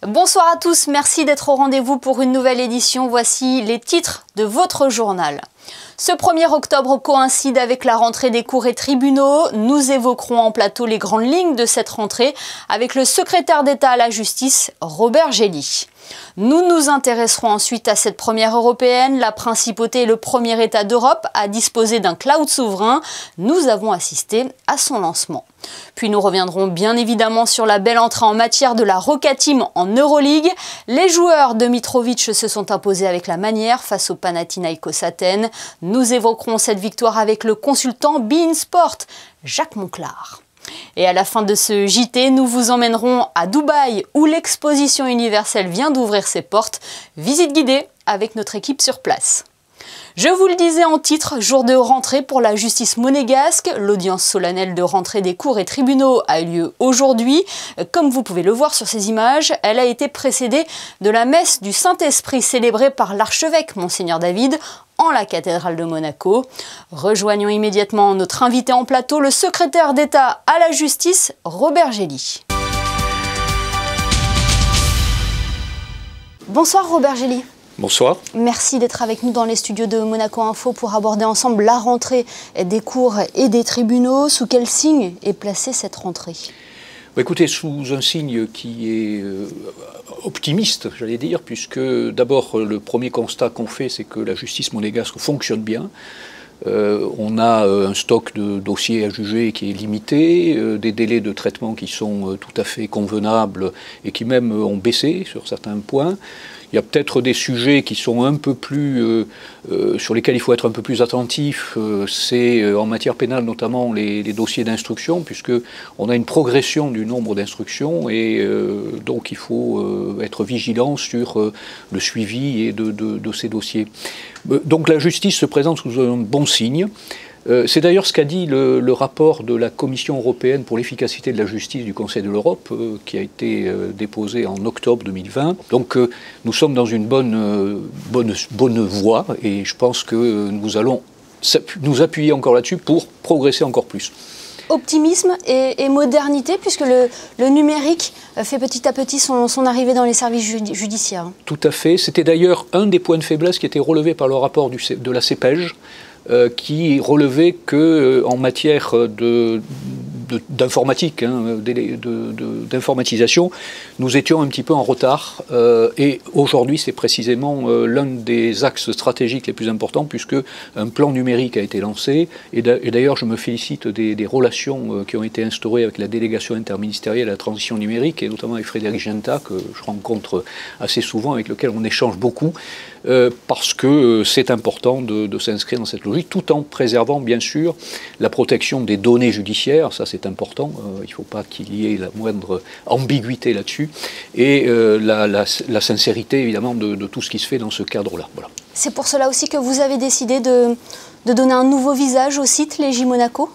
Bonsoir à tous, merci d'être au rendez-vous pour une nouvelle édition. Voici les titres de votre journal. Ce 1er octobre coïncide avec la rentrée des cours et tribunaux. Nous évoquerons en plateau les grandes lignes de cette rentrée avec le secrétaire d'État à la justice, Robert Gelli. Nous nous intéresserons ensuite à cette première européenne. La principauté est le premier État d'Europe à disposer d'un cloud souverain. Nous avons assisté à son lancement. Puis nous reviendrons bien évidemment sur la belle entrée en matière de la Roca Team en Euroleague. Les joueurs de Mitrovic se sont imposés avec la manière face au Panathinaikos Athènes. Nous évoquerons cette victoire avec le consultant beIN Sport, Jacques Monclar. Et à la fin de ce JT, nous vous emmènerons à Dubaï où l'exposition universelle vient d'ouvrir ses portes. Visite guidée avec notre équipe sur place. Je vous le disais en titre, jour de rentrée pour la justice monégasque. L'audience solennelle de rentrée des cours et tribunaux a eu lieu aujourd'hui. Comme vous pouvez le voir sur ces images, elle a été précédée de la messe du Saint-Esprit célébrée par l'archevêque Monseigneur David en la cathédrale de Monaco. Rejoignons immédiatement notre invité en plateau, le secrétaire d'État à la justice, Robert Gelli. Bonsoir Robert Gelli. Bonsoir. Merci d'être avec nous dans les studios de Monaco Info pour aborder ensemble la rentrée des cours et des tribunaux. Sous quel signe est placée cette rentrée ? Écoutez, sous un signe qui est optimiste, j'allais dire, puisque d'abord le premier constat qu'on fait, c'est que la justice monégasque fonctionne bien. On a un stock de dossiers à juger qui est limité, des délais de traitement qui sont tout à fait convenables et qui même ont baissé sur certains points. Il y a peut-être des sujets qui sont un peu plus, sur lesquels il faut être un peu plus attentif. C'est en matière pénale notamment les dossiers d'instruction, puisqu'on a une progression du nombre d'instructions et donc il faut être vigilant sur le suivi et de ces dossiers. Donc la justice se présente sous un bon signe. C'est d'ailleurs ce qu'a dit le rapport de la Commission européenne pour l'efficacité de la justice du Conseil de l'Europe, qui a été déposé en octobre 2020. Donc nous sommes dans une bonne voie et je pense que nous allons nous appuyer encore là-dessus pour progresser encore plus. Optimisme et modernité, puisque le numérique fait petit à petit son arrivée dans les services judiciaires. Tout à fait. C'était d'ailleurs un des points de faiblesse qui était relevé par le rapport de la CEPEJ, qui relevait qu'en matière d'informatique, d'informatisation, nous étions un petit peu en retard. Et aujourd'hui, c'est précisément l'un des axes stratégiques les plus importants, puisque un plan numérique a été lancé. Et d'ailleurs, je me félicite des relations qui ont été instaurées avec la délégation interministérielle à la transition numérique, et notamment avec Frédéric Genta, que je rencontre assez souvent, avec lequel on échange beaucoup, parce que c'est important de s'inscrire dans cette logique, tout en préservant bien sûr la protection des données judiciaires, ça c'est important, il ne faut pas qu'il y ait la moindre ambiguïté là-dessus, et la sincérité évidemment de tout ce qui se fait dans ce cadre-là. Voilà. C'est pour cela aussi que vous avez décidé de donner un nouveau visage au site Légi Monaco ?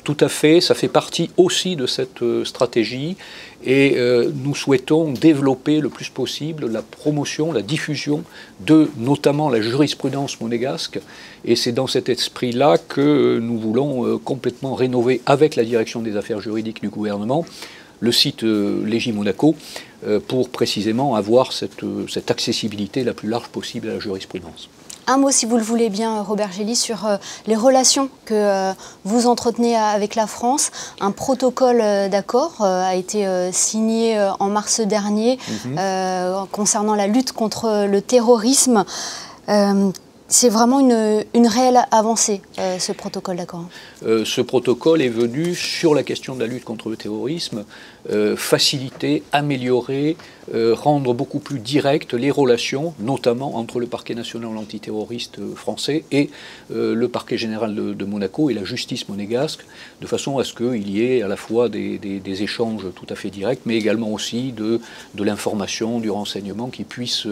Tout à fait, ça fait partie aussi de cette stratégie et nous souhaitons développer le plus possible la promotion, la diffusion de notamment la jurisprudence monégasque et c'est dans cet esprit-là que nous voulons complètement rénover avec la direction des affaires juridiques du gouvernement le site Légi Monaco pour précisément avoir cette accessibilité la plus large possible à la jurisprudence. Un mot, si vous le voulez bien, Robert Gelli, sur les relations que vous entretenez avec la France. Un protocole d'accord a été signé en mars dernier concernant la lutte contre le terrorisme. C'est vraiment une réelle avancée, ce protocole d'accord. Ce protocole est venu sur la question de la lutte contre le terrorisme, faciliter, améliorer, rendre beaucoup plus directes les relations, notamment entre le parquet national antiterroriste français et le parquet général de Monaco et la justice monégasque, de façon à ce qu'il y ait à la fois des échanges tout à fait directs, mais également aussi de l'information, du renseignement qui puisse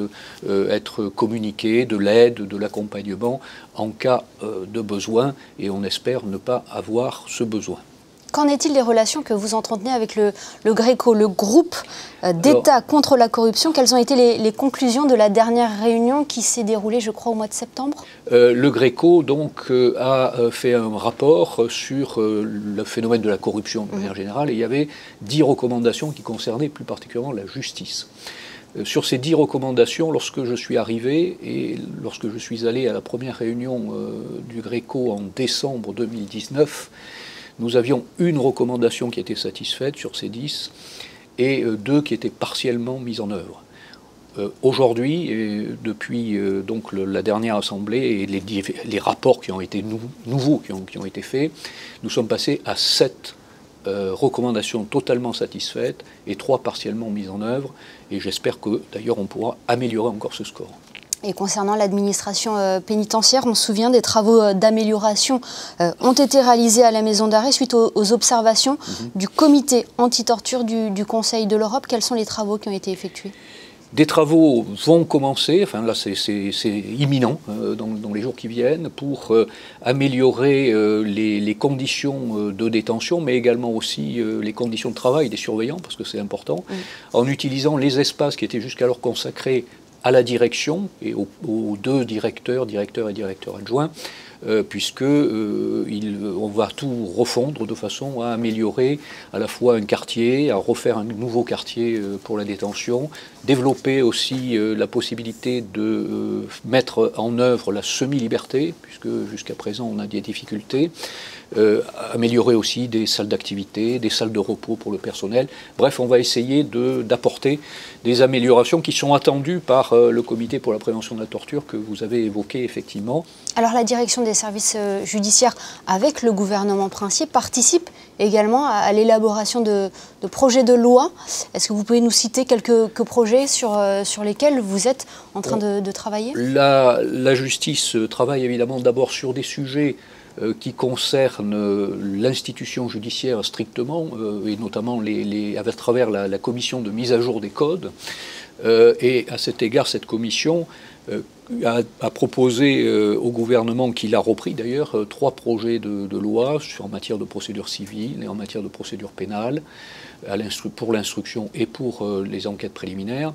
être communiqué, de l'aide, de l'accompagnement en cas de besoin, et on espère ne pas avoir ce besoin. Qu'en est-il des relations que vous entretenez avec le GRECO, le groupe d'État contre la corruption? Quelles ont été les conclusions de la dernière réunion qui s'est déroulée, je crois, au mois de septembre? Le GRECO donc, a fait un rapport sur le phénomène de la corruption de manière générale, et il y avait 10 recommandations qui concernaient plus particulièrement la justice. Sur ces 10 recommandations, lorsque je suis arrivé et lorsque je suis allé à la première réunion du GRECO en décembre 2019, nous avions une recommandation qui était satisfaite sur ces 10 et 2 qui étaient partiellement mises en œuvre. Aujourd'hui, depuis donc la dernière assemblée et les rapports qui ont été nouveaux qui ont été faits, nous sommes passés à 7 recommandations totalement satisfaites et 3 partiellement mises en œuvre. Et j'espère que d'ailleurs on pourra améliorer encore ce score. Et concernant l'administration pénitentiaire, on se souvient des travaux d'amélioration ont été réalisés à la maison d'arrêt suite aux observations du comité anti-torture du Conseil de l'Europe. Quels sont les travaux qui ont été effectués? Des travaux vont commencer, enfin là c'est imminent dans les jours qui viennent, pour améliorer les conditions de détention, mais également aussi les conditions de travail des surveillants, parce que c'est important, en utilisant les espaces qui étaient jusqu'alors consacrés à la direction et aux 2 directeurs et directeurs adjoints, puisque on va tout refondre de façon à améliorer à la fois un quartier, à refaire un nouveau quartier pour la détention, développer aussi la possibilité de mettre en œuvre la semi-liberté, puisque jusqu'à présent on a des difficultés, améliorer aussi des salles d'activité, des salles de repos pour le personnel. Bref, on va essayer d'apporter des améliorations qui sont attendues par le comité pour la prévention de la torture que vous avez évoqué effectivement. Alors la direction des services judiciaires avec le gouvernement princier participe également à l'élaboration de projets de loi. Est-ce que vous pouvez nous citer quelques projets sur lesquels vous êtes en train de travailler? La justice travaille évidemment d'abord sur des sujets qui concernent l'institution judiciaire strictement, et notamment à travers la commission de mise à jour des codes. Et à cet égard, cette commission a proposé au gouvernement, qui l'a repris d'ailleurs, 3 projets de loi en matière de procédure civile et en matière de procédure pénale, pour l'instruction et pour les enquêtes préliminaires,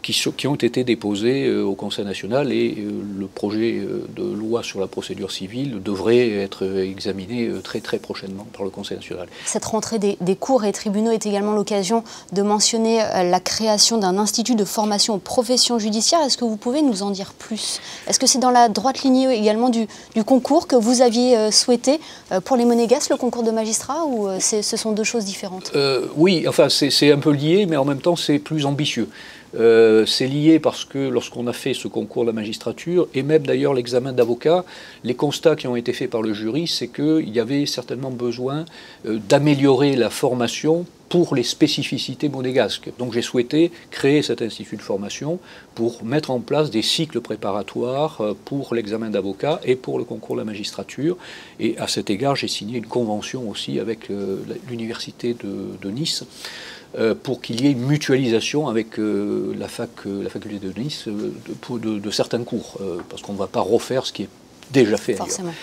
qui ont été déposés au Conseil national, et le projet de loi sur la procédure civile devrait être examiné très très prochainement par le Conseil national. Cette rentrée des cours et tribunaux est également l'occasion de mentionner la création d'un institut de formation aux professions judiciaires. Est-ce que vous pouvez nous en dire plus? Est-ce que c'est dans la droite lignée également du concours que vous aviez souhaité pour les monégasques, le concours de magistrat, ou ce sont 2 choses différentes? Oui, enfin c'est un peu lié, mais en même temps c'est plus ambitieux. C'est lié parce que lorsqu'on a fait ce concours de la magistrature, et même d'ailleurs l'examen d'avocat, les constats qui ont été faits par le jury, c'est qu'il y avait certainement besoin d'améliorer la formation pour les spécificités monégasques. Donc j'ai souhaité créer cet institut de formation pour mettre en place des cycles préparatoires pour l'examen d'avocat et pour le concours de la magistrature. Et à cet égard, j'ai signé une convention aussi avec l'université de Nice, pour qu'il y ait une mutualisation avec la faculté de Nice de certains cours, parce qu'on ne va pas refaire ce qui est déjà fait ailleurs.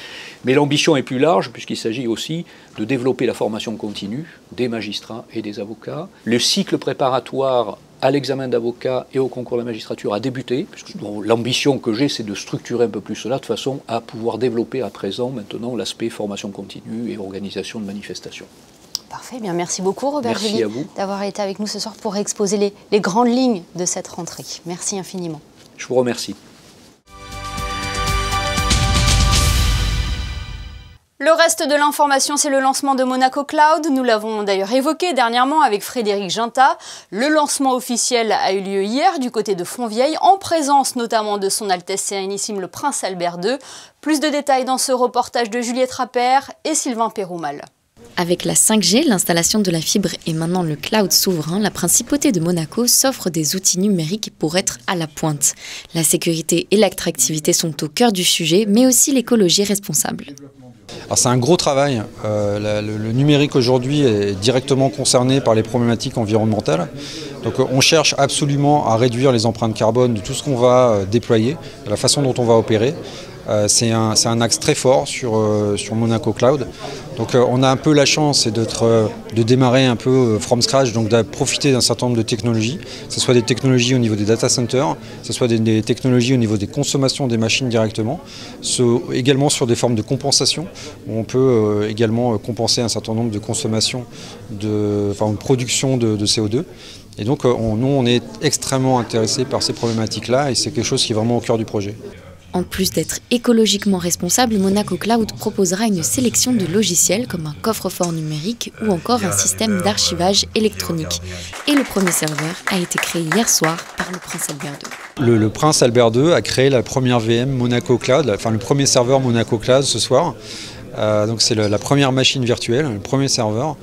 Mais l'ambition est plus large, puisqu'il s'agit aussi de développer la formation continue des magistrats et des avocats. Le cycle préparatoire à l'examen d'avocat et au concours de la magistrature a débuté, puisque l'ambition que j'ai, c'est de structurer un peu plus cela, de façon à pouvoir développer à présent, maintenant, l'aspect formation continue et organisation de manifestations. Parfait, bien merci beaucoup Robert Gély d'avoir été avec nous ce soir pour exposer les grandes lignes de cette rentrée. Merci infiniment. Je vous remercie. Le reste de l'information, c'est le lancement de Monaco Cloud. Nous l'avons d'ailleurs évoqué dernièrement avec Frédéric Ginta. Le lancement officiel a eu lieu hier du côté de Fontvieille, en présence notamment de son Altesse Sérénissime le Prince Albert II. Plus de détails dans ce reportage de Juliette Rappert et Sylvain Péroumal. Avec la 5G, l'installation de la fibre et maintenant le cloud souverain, la principauté de Monaco s'offre des outils numériques pour être à la pointe. La sécurité et l'attractivité sont au cœur du sujet, mais aussi l'écologie responsable. C'est un gros travail. Le numérique aujourd'hui est directement concerné par les problématiques environnementales. Donc on cherche absolument à réduire les empreintes carbone de tout ce qu'on va déployer, de la façon dont on va opérer. C'est un axe très fort sur Monaco Cloud. Donc on a un peu la chance de démarrer un peu from scratch, donc de profiter d'un certain nombre de technologies, que ce soit des technologies au niveau des data centers, que ce soit des technologies au niveau des consommations des machines directement, également sur des formes de compensation, où on peut également compenser un certain nombre de consommations, de production de CO2. Et donc nous, on est extrêmement intéressés par ces problématiques-là et c'est quelque chose qui est vraiment au cœur du projet. En plus d'être écologiquement responsable, Monaco Cloud proposera une sélection de logiciels comme un coffre-fort numérique ou encore un système d'archivage électronique. Et le premier serveur a été créé hier soir par le Prince Albert II. Le Prince Albert II a créé la première VM Monaco Cloud, enfin le premier serveur Monaco Cloud ce soir. Donc c'est la première machine virtuelle, le premier serveur.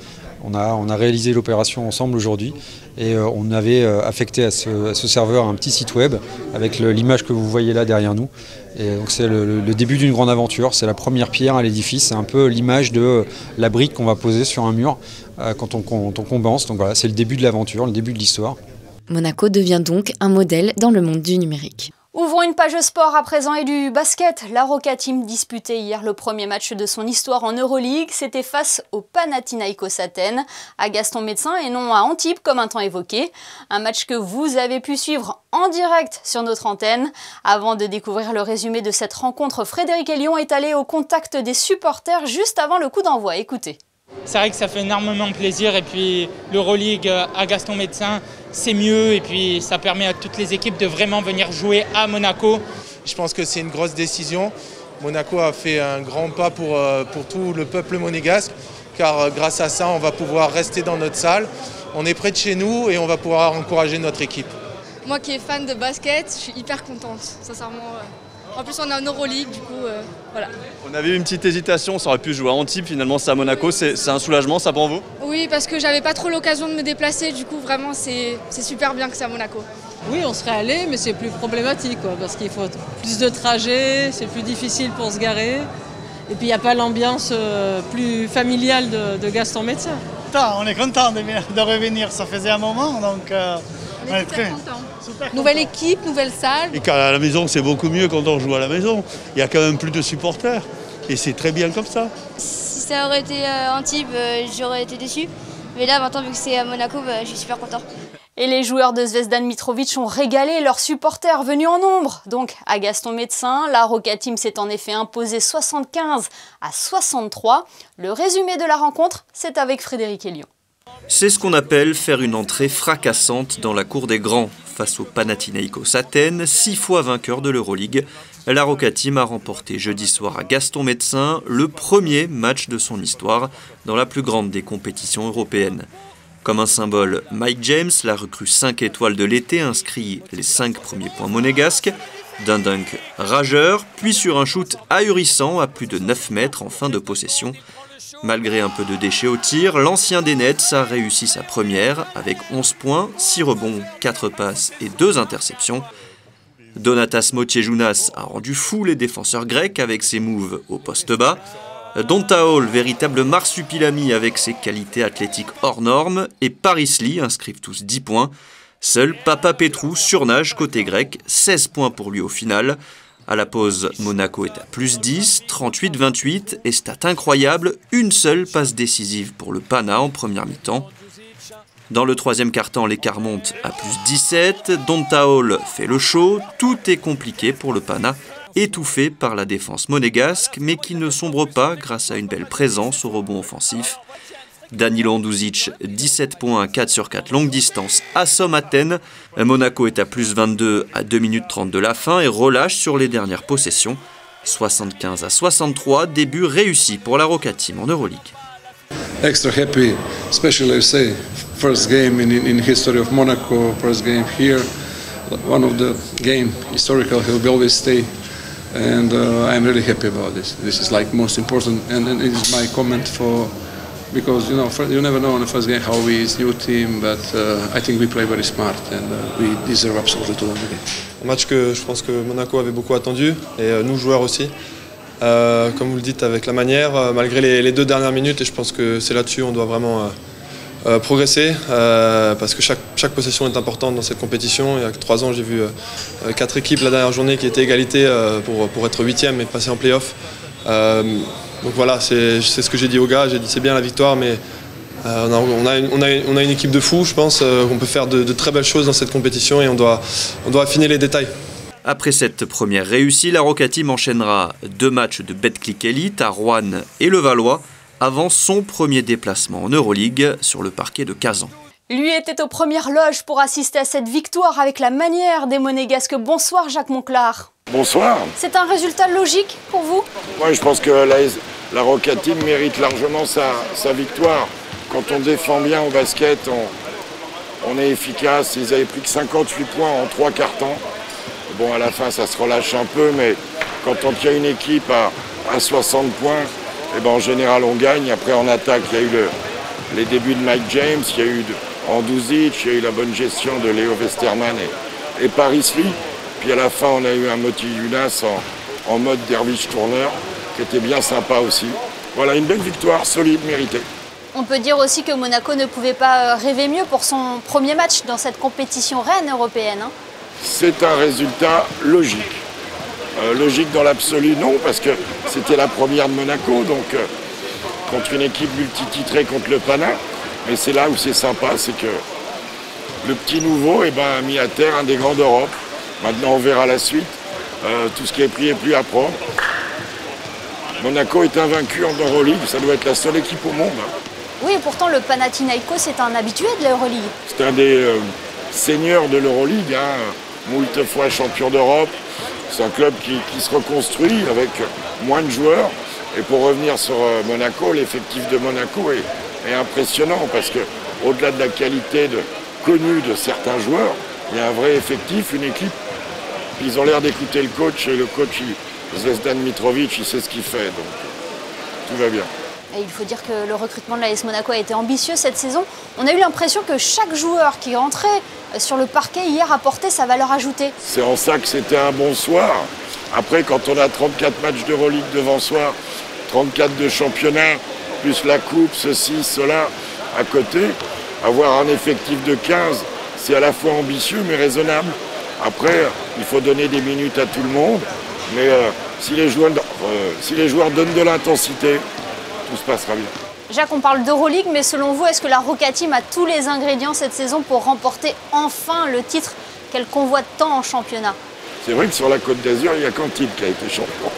On a réalisé l'opération ensemble aujourd'hui et on avait affecté à ce serveur un petit site web avec l'image que vous voyez là derrière nous. Et donc c'est le début d'une grande aventure, c'est la première pierre à l'édifice, c'est un peu l'image de la brique qu'on va poser sur un mur quand on compense. Donc voilà, c'est le début de l'aventure, le début de l'histoire. Monaco devient donc un modèle dans le monde du numérique. Ouvrons une page sport à présent et du basket. La Roca Team disputait hier le premier match de son histoire en Euroleague. C'était face au Panathinaikos Athènes, à Gaston Médecin et non à Antibes comme un temps évoqué. Un match que vous avez pu suivre en direct sur notre antenne. Avant de découvrir le résumé de cette rencontre, Frédéric Elion est allé au contact des supporters juste avant le coup d'envoi. Écoutez. C'est vrai que ça fait énormément plaisir et puis l'Euroleague à Gaston Médecin, c'est mieux et puis ça permet à toutes les équipes de vraiment venir jouer à Monaco. Je pense que c'est une grosse décision. Monaco a fait un grand pas pour tout le peuple monégasque car grâce à ça on va pouvoir rester dans notre salle. On est près de chez nous et on va pouvoir encourager notre équipe. Moi qui est fan de basket, je suis hyper contente, sincèrement. En plus, on est en Euroleague, du coup, voilà. On avait eu une petite hésitation, ça aurait pu jouer à Antibes, finalement c'est à Monaco. C'est un soulagement ça pour vous? Oui, parce que j'avais pas trop l'occasion de me déplacer, du coup, vraiment, c'est super bien que c'est à Monaco. Oui, on serait allé, mais c'est plus problématique, quoi, parce qu'il faut plus de trajets, c'est plus difficile pour se garer. Et puis il n'y a pas l'ambiance plus familiale de Gaston Médecin. On est content de revenir, ça faisait un moment, donc on est très contents. Nouvelle équipe, nouvelle salle. Et qu'à la maison, c'est beaucoup mieux quand on joue à la maison. Il y a quand même plus de supporters et c'est très bien comme ça. Si ça aurait été Antibes, j'aurais été déçu. Mais là, maintenant, vu que c'est à Monaco, je suis super content. Et les joueurs de Zvezdan Mitrovic ont régalé leurs supporters venus en nombre. Donc à Gaston Médecin, la Roca Team s'est en effet imposée 75 à 63. Le résumé de la rencontre, c'est avec Frédéric Elion. C'est ce qu'on appelle faire une entrée fracassante dans la cour des grands. Face au Panathinaikos Athènes, 6 fois vainqueur de l'Euroleague, la Roca Team a remporté jeudi soir à Gaston Médecin le premier match de son histoire dans la plus grande des compétitions européennes. Comme un symbole, Mike James, la recrue 5 étoiles de l'été, inscrit les 5 premiers points monégasques, d'un dunk rageur, puis sur un shoot ahurissant à plus de 9 mètres en fin de possession. Malgré un peu de déchets au tir, l'ancien des Nets a réussi sa première avec 11 points, 6 rebonds, 4 passes et 2 interceptions. Donatas Motiejunas a rendu fou les défenseurs grecs avec ses moves au poste bas. Donta Hall, véritable marsupilami avec ses qualités athlétiques hors normes, et Paris Lee inscrivent tous 10 points. Seul Papa Petrou surnage côté grec, 16 points pour lui au final. À la pause, Monaco est à plus 10, 38-28, et stat incroyable, une seule passe décisive pour le Pana en première mi-temps. Dans le troisième quart-temps, l'écart monte à plus 17, Donta Hall fait le show, tout est compliqué pour le Pana, étouffé par la défense monégasque, mais qui ne sombre pas grâce à une belle présence au rebond offensif. Danilo Andouzic, 17 points, 4 sur 4 longue distance, assomme Athènes. Monaco est à plus 22 à 2 minutes 30 de la fin et relâche sur les dernières possessions. 75 à 63, début réussi pour la Roca Team en Euroleague. Extra happy, especially I say, first game in history of Monaco, first game here. One of the game historical, he will always stay. And I'm really happy about this. This is like most important, and it is my comment for. Because you never know in the first game how we is new team, but I think we play very smart and we deserve absolutely to win the game. Un match que je pense que Monaco avait beaucoup attendu et nous joueurs aussi. Comme vous le dites, avec la manière, malgré les 2 dernières minutes, et je pense que c'est là-dessus on doit vraiment progresser parce que chaque possession est importante dans cette compétition. Il y a 3 ans, j'ai vu 4 équipes la dernière journée qui étaient égalité pour être 8e et passer en play-off. Donc voilà, c'est ce que j'ai dit aux gars. J'ai dit c'est bien la victoire, mais on a une équipe de fous, je pense. On peut faire de très belles choses dans cette compétition et on doit affiner les détails. Après cette première réussie, la Roca Team enchaînera 2 matchs de Betclic Elite à Roanne et Levallois avant son premier déplacement en Euroleague sur le parquet de Kazan. Lui était aux premières loges pour assister à cette victoire avec la manière des Monégasques. Bonsoir Jacques Monclar. Bonsoir. C'est un résultat logique pour vous? Oui, je pense que la Roca Team mérite largement sa victoire. Quand on défend bien au basket, on est efficace. Ils avaient pris que 58 points en 3 quarts temps. Bon, à la fin, ça se relâche un peu, mais quand on tient une équipe à 60 points, eh ben, en général, on gagne. Après, en attaque, il y a eu les débuts de Mike James, il y a eu Andouzic, il y a eu la bonne gestion de Léo Westerman et Paris Lee. Puis à la fin, on a eu un Moti Younas en mode derviche tourneur, qui était bien sympa aussi. Voilà, une belle victoire, solide, méritée. On peut dire aussi que Monaco ne pouvait pas rêver mieux pour son premier match dans cette compétition reine européenne. Hein. C'est un résultat logique. Logique dans l'absolu, non, parce que c'était la première de Monaco, donc contre une équipe multititrée contre le Pana. Mais c'est là où c'est sympa, c'est que le petit nouveau a mis à terre un des grands d'Europe. Maintenant, on verra la suite. Tout ce qui est pris est plus à prendre. Monaco est invaincu en Euroleague, ça doit être la seule équipe au monde. Hein. Oui, et pourtant le Panathinaikos est un habitué de l'Euroleague. C'est un des seigneurs de l'Euroleague, moult fois champion d'Europe. C'est un club qui se reconstruit avec moins de joueurs. Et pour revenir sur Monaco, l'effectif de Monaco est impressionnant parce qu'au-delà de la qualité connue de certains joueurs, il y a un vrai effectif, une équipe. Ils ont l'air d'écouter le coach et le coach, Zvezdan Mitrovic, il sait ce qu'il fait. Donc tout va bien. Et il faut dire que le recrutement de l'AS Monaco a été ambitieux cette saison. On a eu l'impression que chaque joueur qui rentrait sur le parquet hier apportait sa valeur ajoutée. C'est en ça que c'était un bon soir. Après, quand on a 34 matchs d'Euroleague devant soi, 34 de championnat, plus la coupe, ceci, cela, à côté, avoir un effectif de 15, c'est à la fois ambitieux mais raisonnable. Après, il faut donner des minutes à tout le monde, mais si les joueurs donnent de l'intensité, tout se passera bien. Jacques, on parle d'Euroleague, mais selon vous, est-ce que la Roca Team a tous les ingrédients cette saison pour remporter enfin le titre qu'elle convoite tant en championnat? C'est vrai que sur la Côte d'Azur, il y a Cantille qui a été champion.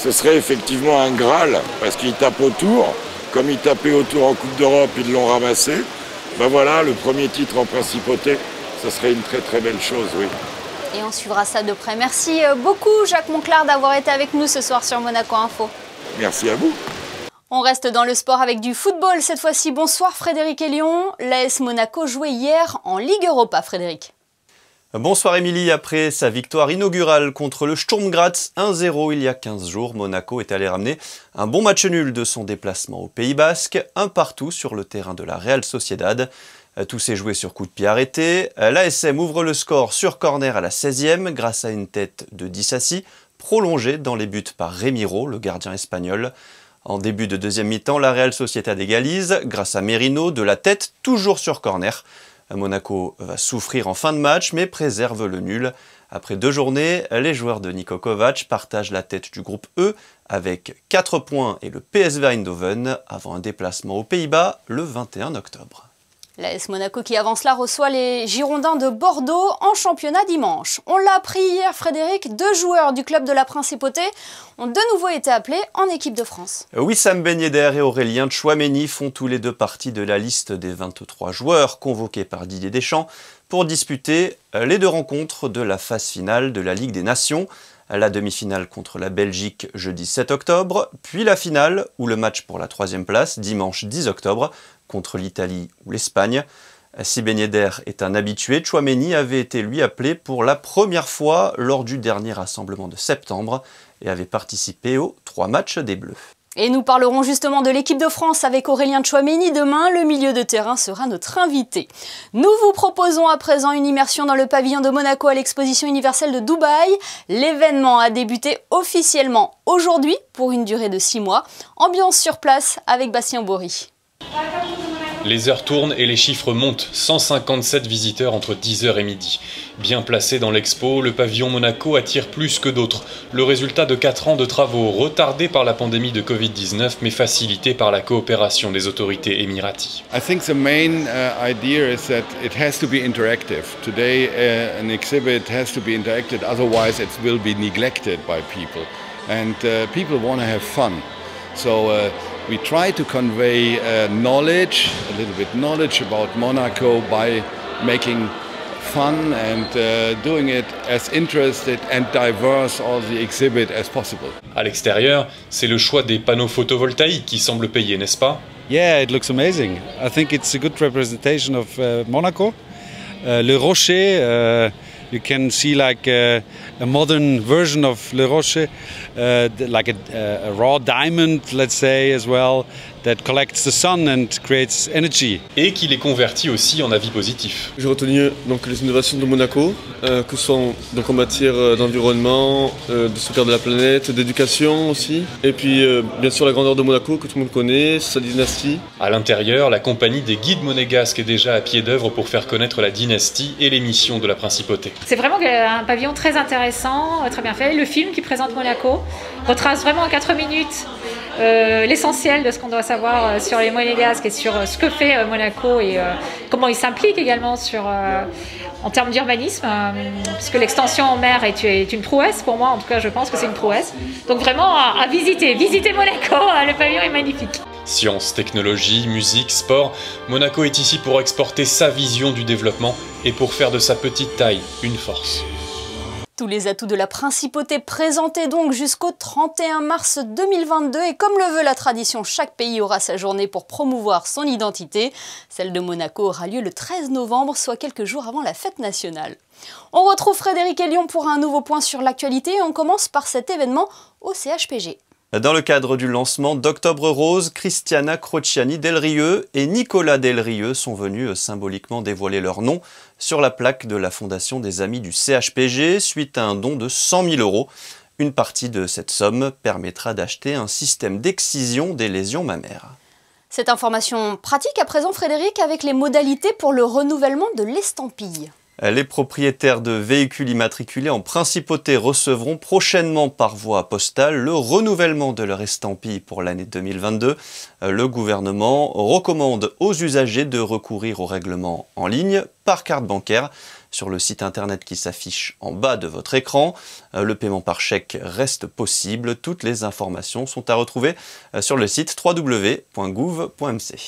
Ce serait effectivement un Graal, parce qu'ils tapent autour, comme ils tapaient autour en Coupe d'Europe, ils l'ont ramassé. Ben voilà, le premier titre en principauté, ce serait une très très belle chose, oui. Et on suivra ça de près. Merci beaucoup Jacques Monclar d'avoir été avec nous ce soir sur Monaco Info. Merci à vous. On reste dans le sport avec du football cette fois-ci. Bonsoir Frédéric Elion. L'AS Monaco jouait hier en Ligue Europa, Frédéric. Bonsoir Émilie, après sa victoire inaugurale contre le Sturm Graz 1-0 il y a 15 jours, Monaco est allé ramener un bon match nul de son déplacement au Pays Basque, un partout sur le terrain de la Real Sociedad. Tout s'est joué sur coup de pied arrêté. L'ASM ouvre le score sur corner à la 16e grâce à une tête de Dissassi, prolongée dans les buts par Remiro, le gardien espagnol. En début de deuxième mi-temps, la Real Sociedad égalise grâce à Merino de la tête, toujours sur corner. Monaco va souffrir en fin de match, mais préserve le nul. Après 2 journées, les joueurs de Niko Kovac partagent la tête du groupe E avec 4 points et le PSV Eindhoven avant un déplacement aux Pays-Bas le 21 octobre. L'AS Monaco qui avance là reçoit les Girondins de Bordeaux en championnat dimanche. On l'a appris hier, Frédéric, 2 joueurs du club de la Principauté ont de nouveau été appelés en équipe de France. Wissam Ben Yedder et Aurélien Tchouameni font tous les 2 partie de la liste des 23 joueurs convoqués par Didier Deschamps pour disputer les 2 rencontres de la phase finale de la Ligue des Nations. La demi-finale contre la Belgique jeudi 7 octobre, puis la finale ou le match pour la 3e place dimanche 10 octobre contre l'Italie ou l'Espagne. Si Ben Yedder est un habitué, Tchouameni avait été lui appelé pour la première fois lors du dernier rassemblement de septembre et avait participé aux 3 matchs des Bleus. Et nous parlerons justement de l'équipe de France avec Aurélien Tchouameni demain. Le milieu de terrain sera notre invité. Nous vous proposons à présent une immersion dans le pavillon de Monaco à l'exposition universelle de Dubaï. L'événement a débuté officiellement aujourd'hui pour une durée de 6 mois. Ambiance sur place avec Bastien Bory. Les heures tournent et les chiffres montent. 157 visiteurs entre 10h et midi. Bien placé dans l'expo, le pavillon Monaco attire plus que d'autres. Le résultat de 4 ans de travaux retardés par la pandémie de Covid-19 mais facilités par la coopération des autorités émiraties. I think the main idea is that it has to be interactive. Today an exhibit has to be interactive, otherwise it will be neglected by people. And people want to have fun. So we try to convey knowledge, a little bit knowledge about Monaco by making fun and doing it as interested and diverse all the exhibit as possible. À l'extérieur, c'est le choix des panneaux photovoltaïques qui semble payer, n'est-ce pas? Yeah, it looks amazing. I think it's a good representation of Monaco. Le Rocher, you can see like a modern version of Le Rocher, like a raw diamond, let's say, as well, that collects the sun and creates energy. Et qui les convertit aussi en avis positifs. J'ai retenu donc les innovations de Monaco, que ce soit donc en matière d'environnement, de sauvegarde de la planète, d'éducation aussi, et puis bien sûr la grandeur de Monaco que tout le monde connaît, sa dynastie. À l'intérieur, la compagnie des guides monégasques est déjà à pied d'œuvre pour faire connaître la dynastie et les missions de la principauté. C'est vraiment un pavillon très intéressant, très bien fait. Le film qui présente Monaco retrace vraiment en 4 minutes l'essentiel de ce qu'on doit savoir sur les monégasques et sur ce que fait Monaco et comment il s'implique également en termes d'urbanisme, puisque l'extension en mer est une prouesse pour moi, en tout cas je pense que c'est une prouesse. Donc vraiment à visiter Monaco, le pavillon est magnifique. Science, technologie, musique, sport, Monaco est ici pour exporter sa vision du développement et pour faire de sa petite taille une force. Tous les atouts de la principauté présentés donc jusqu'au 31 mars 2022 et comme le veut la tradition, chaque pays aura sa journée pour promouvoir son identité. Celle de Monaco aura lieu le 13 novembre, soit quelques jours avant la fête nationale. On retrouve Frédéric et Lyon pour un nouveau point sur l'actualité et on commence par cet événement au CHPG. Dans le cadre du lancement d'Octobre Rose, Cristiana Crociani Del Rieu et Nicolas Del Rieu sont venus symboliquement dévoiler leur nom sur la plaque de la Fondation des Amis du CHPG suite à un don de 100 000 €. Une partie de cette somme permettra d'acheter un système d'excision des lésions mammaires. Cette information pratique à présent Frédéric avec les modalités pour le renouvellement de l'estampille. Les propriétaires de véhicules immatriculés en principauté recevront prochainement par voie postale le renouvellement de leur estampille pour l'année 2022. Le gouvernement recommande aux usagers de recourir au règlement en ligne par carte bancaire sur le site internet qui s'affiche en bas de votre écran. Le paiement par chèque reste possible. Toutes les informations sont à retrouver sur le site www.gouv.mc.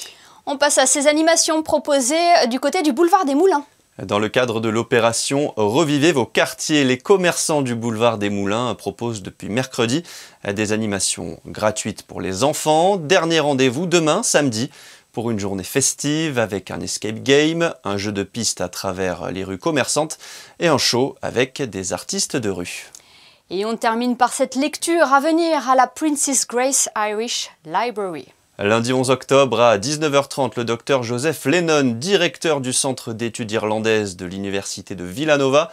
On passe à ces animations proposées du côté du boulevard des Moulins. Dans le cadre de l'opération Revivez vos quartiers, les commerçants du boulevard des Moulins proposent depuis mercredi des animations gratuites pour les enfants. Dernier rendez-vous demain, samedi, pour une journée festive avec un escape game, un jeu de piste à travers les rues commerçantes et un show avec des artistes de rue. Et on termine par cette lecture à venir à la Princess Grace Irish Library. Lundi 11 octobre à 19h30, le docteur Joseph Lennon, directeur du Centre d'études irlandaises de l'Université de Villanova,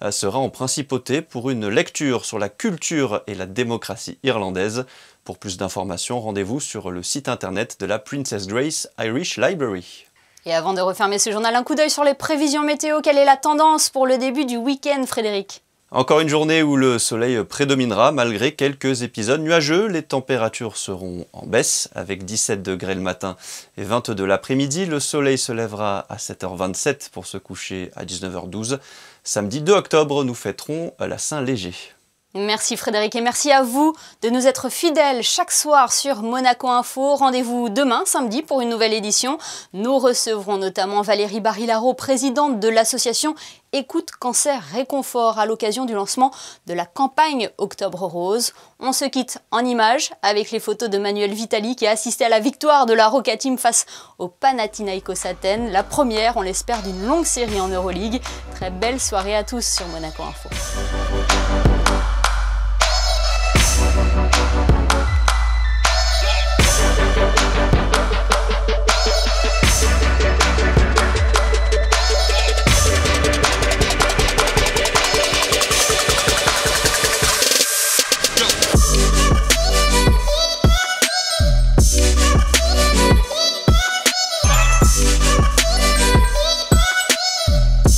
sera en principauté pour une lecture sur la culture et la démocratie irlandaise. Pour plus d'informations, rendez-vous sur le site internet de la Princess Grace Irish Library. Et avant de refermer ce journal, un coup d'œil sur les prévisions météo. Quelle est la tendance pour le début du week-end, Frédéric ? Encore une journée où le soleil prédominera malgré quelques épisodes nuageux. Les températures seront en baisse avec 17 degrés le matin et 22 l'après-midi. Le soleil se lèvera à 7h27 pour se coucher à 19h12. Samedi 2 octobre, nous fêterons la Saint-Léger. Merci Frédéric et merci à vous de nous être fidèles chaque soir sur Monaco Info. Rendez-vous demain, samedi, pour une nouvelle édition. Nous recevrons notamment Valérie Barilaro, présidente de l'association Écoute Cancer Réconfort à l'occasion du lancement de la campagne Octobre Rose. On se quitte en images avec les photos de Manuel Vitali qui a assisté à la victoire de la Roca Team face au Panathinaikos Athènes. La première, on l'espère, d'une longue série en Euroleague. Très belle soirée à tous sur Monaco Info.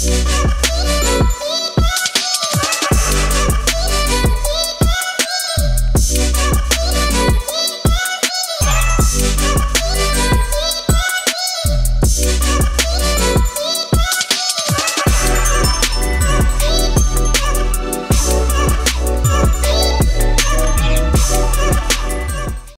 Podcast.